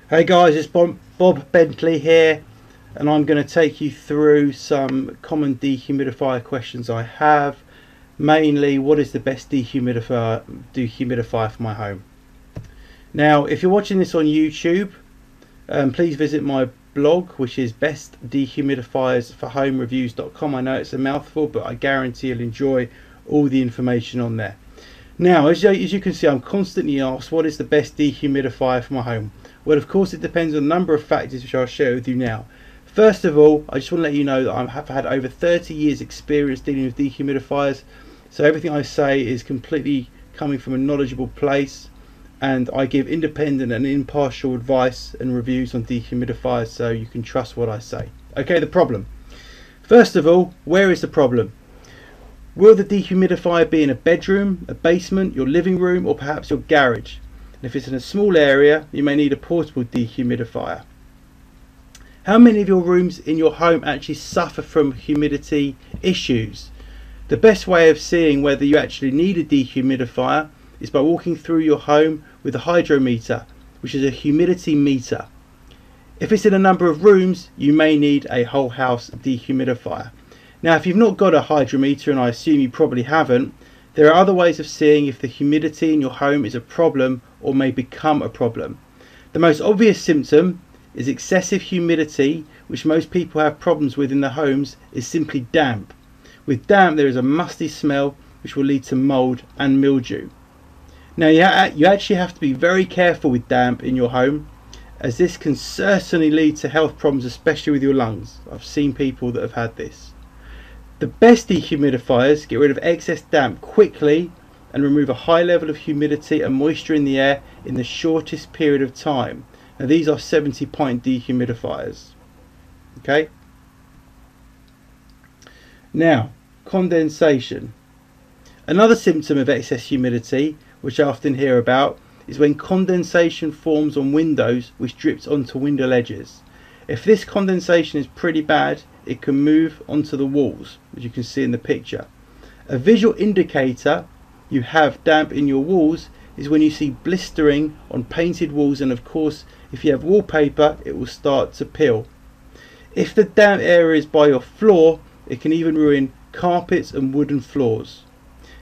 Hey guys, it's Bob Bentley here, and I'm going to take you through some common dehumidifier questions I have. Mainly, what is the best dehumidifier for my home? Now, if you're watching this on YouTube, please visit my blog, which is bestdehumidifiersforhomereviews.com. I know it's a mouthful, but I guarantee you'll enjoy all the information on there. Now, as you can see, I'm constantly asked, what is the best dehumidifier for my home? Well, of course, it depends on a number of factors, which I'll share with you now. First of all, I just want to let you know that I have had over 30 years experience dealing with dehumidifiers, so everything I say is completely coming from a knowledgeable place, and I give independent and impartial advice and reviews on dehumidifiers, so you can trust what I say. Okay, the problem. First of all, where is the problem? Will the dehumidifier be in a bedroom, a basement, your living room, or perhaps your garage? And if it's in a small area, you may need a portable dehumidifier. How many of your rooms in your home actually suffer from humidity issues? The best way of seeing whether you actually need a dehumidifier is by walking through your home with a hydrometer, which is a humidity meter. If it's in a number of rooms, you may need a whole house dehumidifier. Now, if you've not got a hydrometer, and I assume you probably haven't, there are other ways of seeing if the humidity in your home is a problem or may become a problem. The most obvious symptom is excessive humidity, which most people have problems with in their homes, is simply damp. With damp, there is a musty smell which will lead to mold and mildew. Now, you actually have to be very careful with damp in your home, as this can certainly lead to health problems, especially with your lungs. I've seen people that have had this. The best dehumidifiers get rid of excess damp quickly and remove a high level of humidity and moisture in the air in the shortest period of time. Now, these are 70 pint dehumidifiers. Okay. Now, condensation. Another symptom of excess humidity, which I often hear about, is when condensation forms on windows which drips onto window ledges. If this condensation is pretty bad, it can move onto the walls, as you can see in the picture. A visual indicator you have damp in your walls is when you see blistering on painted walls, and of course if you have wallpaper, it will start to peel. If the damp area is by your floor, it can even ruin carpets and wooden floors.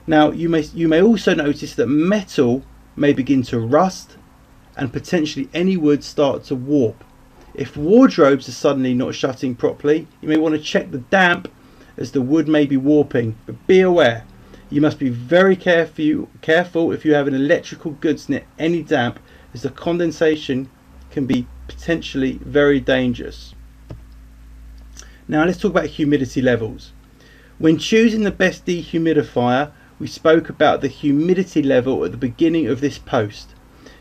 Now, you may also notice that metal may begin to rust, and potentially any wood start to warp. If wardrobes are suddenly not shutting properly, you may want to check the damp, as the wood may be warping. But be aware, you must be very careful if you have an electrical goods near any damp, as the condensation can be potentially very dangerous. Now, let's talk about humidity levels. When choosing the best dehumidifier, we spoke about the humidity level at the beginning of this post.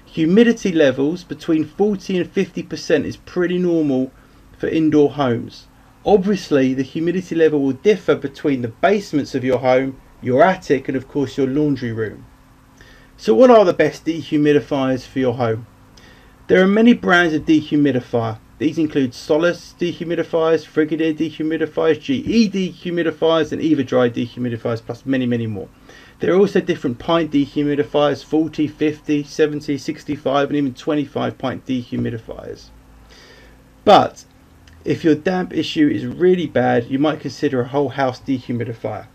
Humidity levels between 40 and 50% is pretty normal for indoor homes. Obviously, the humidity level will differ between the basements of your home, your attic, and of course your laundry room. So what are the best dehumidifiers for your home? There are many brands of dehumidifier. These include Solace dehumidifiers, Frigidere dehumidifiers, GE dehumidifiers, and EverDry dehumidifiers, plus many more. There are also different pint dehumidifiers, 40, 50, 70, 65 and even 25 pint dehumidifiers. But if your damp issue is really bad, you might consider a whole house dehumidifier.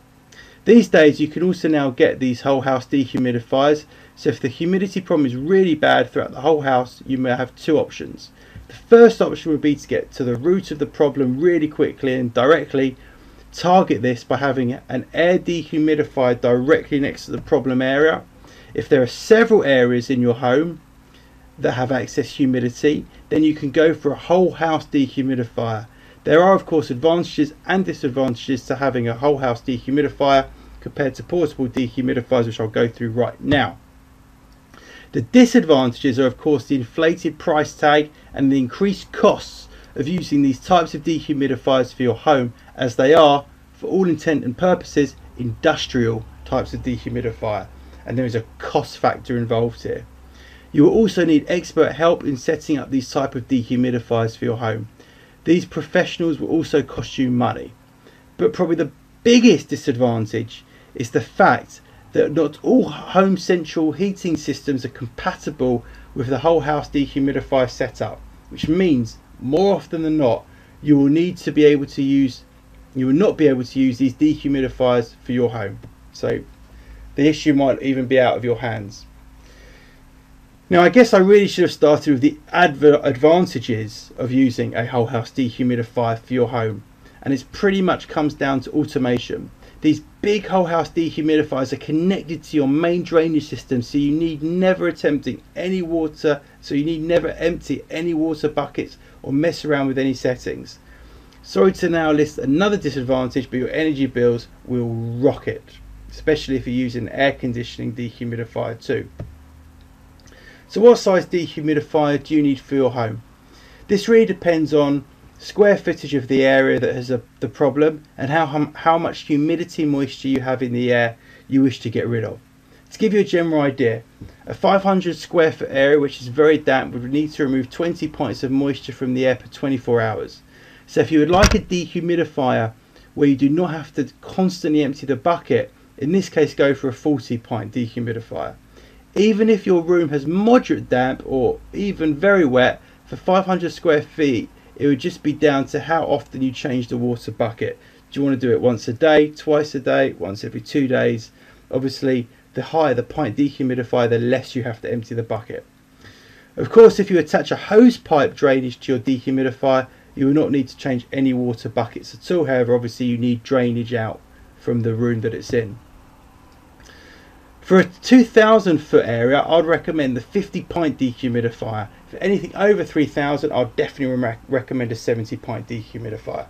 These days you can also now get these whole house dehumidifiers, so if the humidity problem is really bad throughout the whole house, you may have two options. The first option would be to get to the root of the problem really quickly and directly target this by having an air dehumidifier directly next to the problem area. If there are several areas in your home that have excess humidity, then you can go for a whole house dehumidifier. There are of course advantages and disadvantages to having a whole house dehumidifier compared to portable dehumidifiers, which I'll go through right now. The disadvantages are of course the inflated price tag and the increased costs of using these types of dehumidifiers for your home, as they are, for all intent and purposes, industrial types of dehumidifier, and there is a cost factor involved here. You will also need expert help in setting up these type of dehumidifiers for your home. These professionals will also cost you money. But probably the biggest disadvantage is the fact that not all home central heating systems are compatible with the whole house dehumidifier setup, which means more often than not you will not be able to use these dehumidifiers for your home. So the issue might even be out of your hands. Now I guess I really should have started with the advantages of using a whole house dehumidifier for your home, and it pretty much comes down to automation. These big whole house dehumidifiers are connected to your main drainage system, so you need never empty any water buckets or mess around with any settings. Sorry to now list another disadvantage, but your energy bills will rocket, especially if you're using an air conditioning dehumidifier too. So what size dehumidifier do you need for your home? This really depends on square footage of the area that has the problem, and how much humidity moisture you have in the air you wish to get rid of. To give you a general idea, a 500 square foot area which is very damp would need to remove 20 pints of moisture from the air per 24 hours. So if you would like a dehumidifier where you do not have to constantly empty the bucket, in this case go for a 40 pint dehumidifier. Even if your room has moderate damp or even very wet, for 500 square feet it would just be down to how often you change the water bucket. Do you want to do it once a day, twice a day, once every 2 days? Obviously the higher the pint dehumidifier, the less you have to empty the bucket. Of course, if you attach a hose pipe drainage to your dehumidifier, you will not need to change any water buckets at all. However, obviously you need drainage out from the room that it's in. For a 2,000 foot area, I'd recommend the 50 pint dehumidifier. For anything over 3,000, I'd definitely recommend a 70 pint dehumidifier.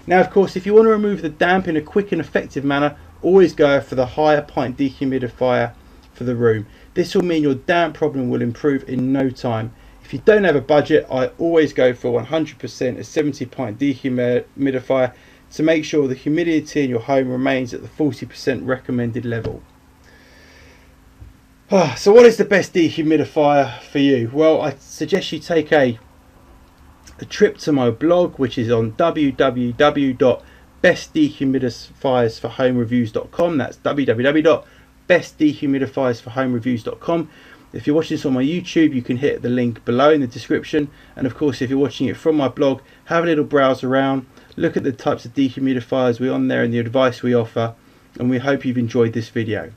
Now of course, if you want to remove the damp in a quick and effective manner, always go for the higher pint dehumidifier for the room. This will mean your damp problem will improve in no time. If you don't have a budget, I always go for 100% a 70 pint dehumidifier to make sure the humidity in your home remains at the 40% recommended level. So what is the best dehumidifier for you? Well, I suggest you take a trip to my blog, which is on www.bestdehumidifiersforhomereviews.com. That's www.bestdehumidifiersforhomereviews.com. If you're watching this on my YouTube, you can hit the link below in the description, and of course if you're watching it from my blog, have a little browse around, look at the types of dehumidifiers we're on there and the advice we offer, and we hope you've enjoyed this video.